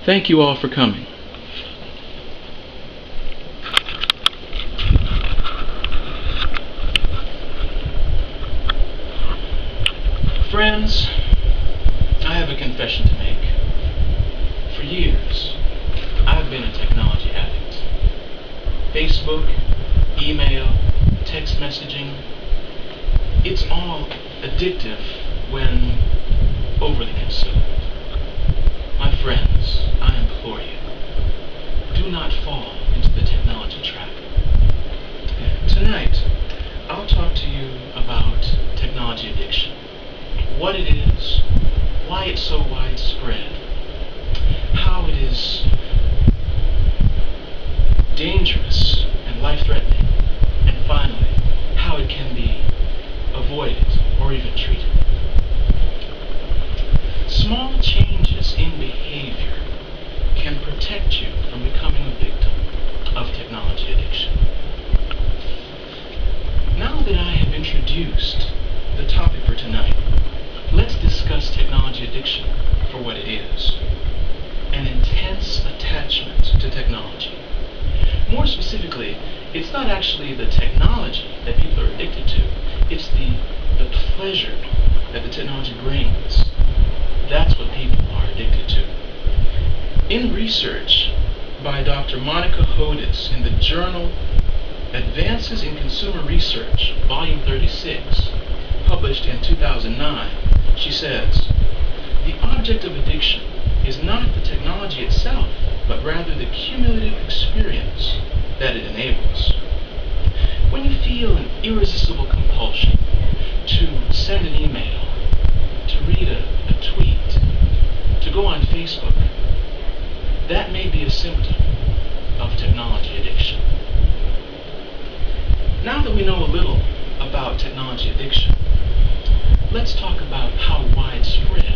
Thank you all for coming. Friends, I have a confession to make. For years, I've been a technology addict. Facebook, email, text messaging, it's all addictive when overly consumed. My friends, I implore you, do not fall into the technology trap. Tonight, I'll talk to you about technology addiction, what it is, why it's so widespread, how it is dangerous and life-threatening, and finally, how it can be avoided or even treated. Small changes in behavior can protect you from becoming a victim of technology addiction. Now that I have introduced the topic for tonight, let's discuss technology addiction for what it is: an intense attachment to technology. More specifically, it's not actually the technology that people are addicted to, it's the pleasure that the technology brings. That's what people are addicted to. In research by Dr. Monica Hodis in the journal Advances in Consumer Research, Volume 36, published in 2009, she says, "The object of addiction is not the technology itself, but rather the cumulative experience that it enables. When you feel an irresistible compulsion to send an email, to read a tweet, to go on Facebook, that may be a symptom of technology addiction." Now that we know a little about technology addiction, let's talk about how widespread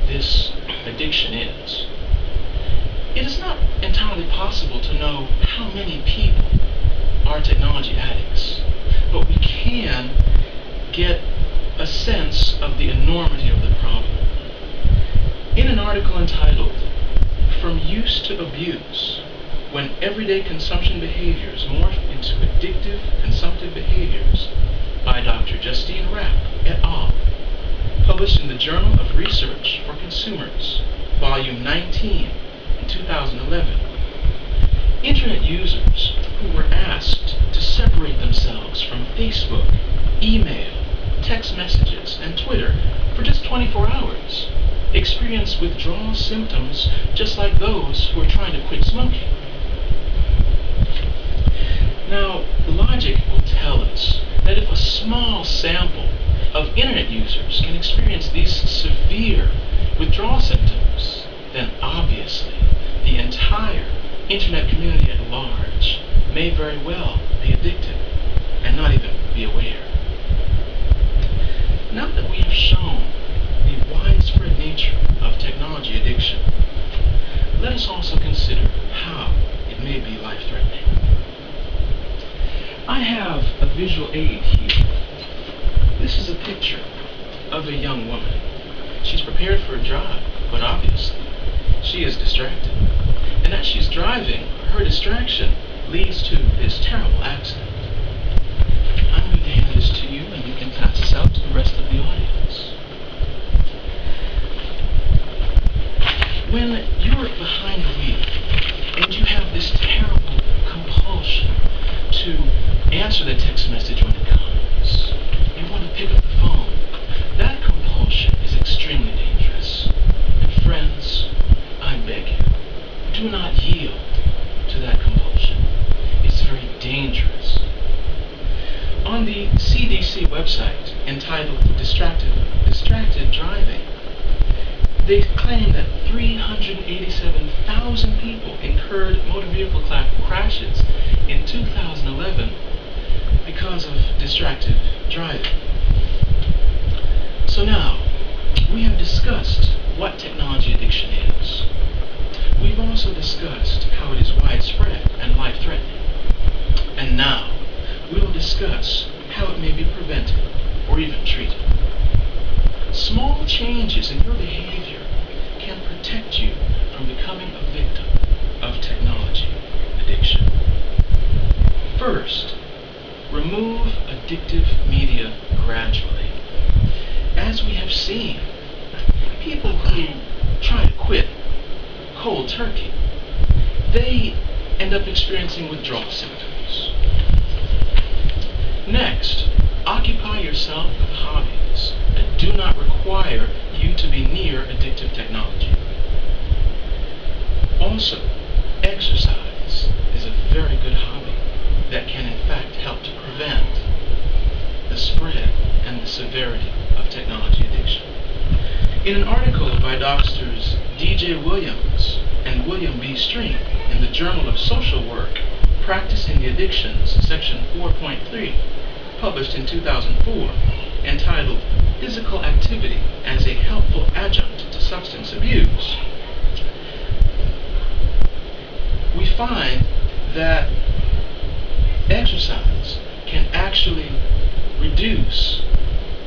this addiction is. It is not entirely possible to know how many people are technology addicts, but we can get a sense of the enormity of the problem. In an article entitled "From Use to Abuse: When Everyday Consumption Behaviors Morph into Addictive Consumptive Behaviors" by Dr. Justine Rapp et al., published in the Journal of Research for Consumers, Volume 19, in 2011, Internet users who were asked to separate themselves from Facebook, email, text messages, and Twitter for just 24 hours experienced withdrawal symptoms just like those who are trying to quit smoking. Now, logic will tell us that if a small sample of internet users can experience these severe withdrawal symptoms, then obviously the entire internet community at large may very well be addicted and not even be aware. Now that we have shown the widespread nature of technology addiction, let us also consider how it may be life-threatening. I have a visual aid here. This is a picture of a young woman. She's prepared for a drive, but obviously she is distracted. And as she's driving, her distraction leads to this terrible accident. I'm going to hand this to you, and you can pass this out to the rest of the audience. When you're behind the wheel and you have this terrible compulsion to answer the text message when it comes, you want to pick up the phone, that compulsion is extremely dangerous. And friends, I beg you, do not yield to that compulsion. It's very dangerous. On the CDC website entitled Distracted Driving, they claim that 387,000 people incurred motor vehicle crashes in 2011 because of distracted driving. So now, we have discussed what technology addiction is. We've also discussed how it is widespread and life-threatening. And now, we will discuss how it may be prevented or even treated. Small changes in your behavior can protect you from becoming a addictive media gradually. As we have seen, people who try to quit cold turkey, they end up experiencing withdrawal symptoms. Next, occupy yourself with hobbies that do not require you to be near addictive technology. Also, exercise is a very good hobby that can in fact help to prevent the spread and the severity of technology addiction. In an article by Doctors D.J. Williams and William B. Stream in the Journal of Social Work, Practicing the Addictions, section 4.3, published in 2004, entitled Physical Activity as a Helpful Adjunct to Substance Abuse, we find that exercise can actually reduce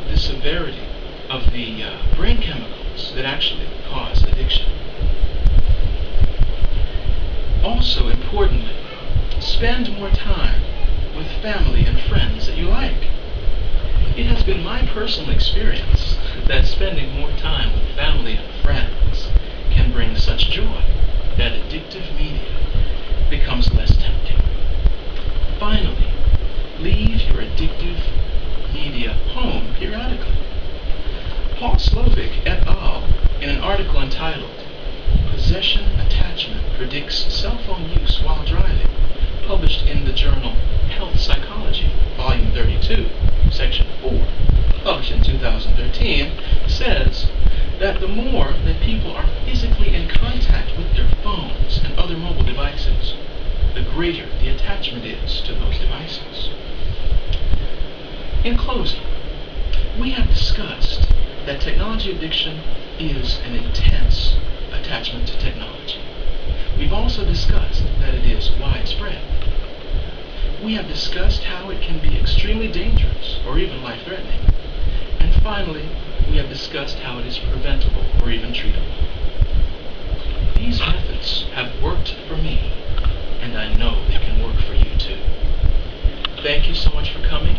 the severity of the brain chemicals that actually cause addiction. Also, importantly, spend more time with family and friends that you like. It has been my personal experience that spending more time with family and friends can bring such joy that addictive media becomes less tempting. Finally, leave your addictive media home periodically. Paul Slovic et al., in an article entitled Possession Attachment Predicts Cell Phone Use While Driving, published in the journal Health Psychology, Volume 32, Section 4, published in 2013, says that the more that people are physically in contact with their phones and other mobile devices, the greater the attachment is to those devices. In closing, we have discussed that technology addiction is an intense attachment to technology. We've also discussed that it is widespread. We have discussed how it can be extremely dangerous or even life-threatening. And finally, we have discussed how it is preventable or even treatable. These methods have worked for me, and I know they can work for you too. Thank you so much for coming.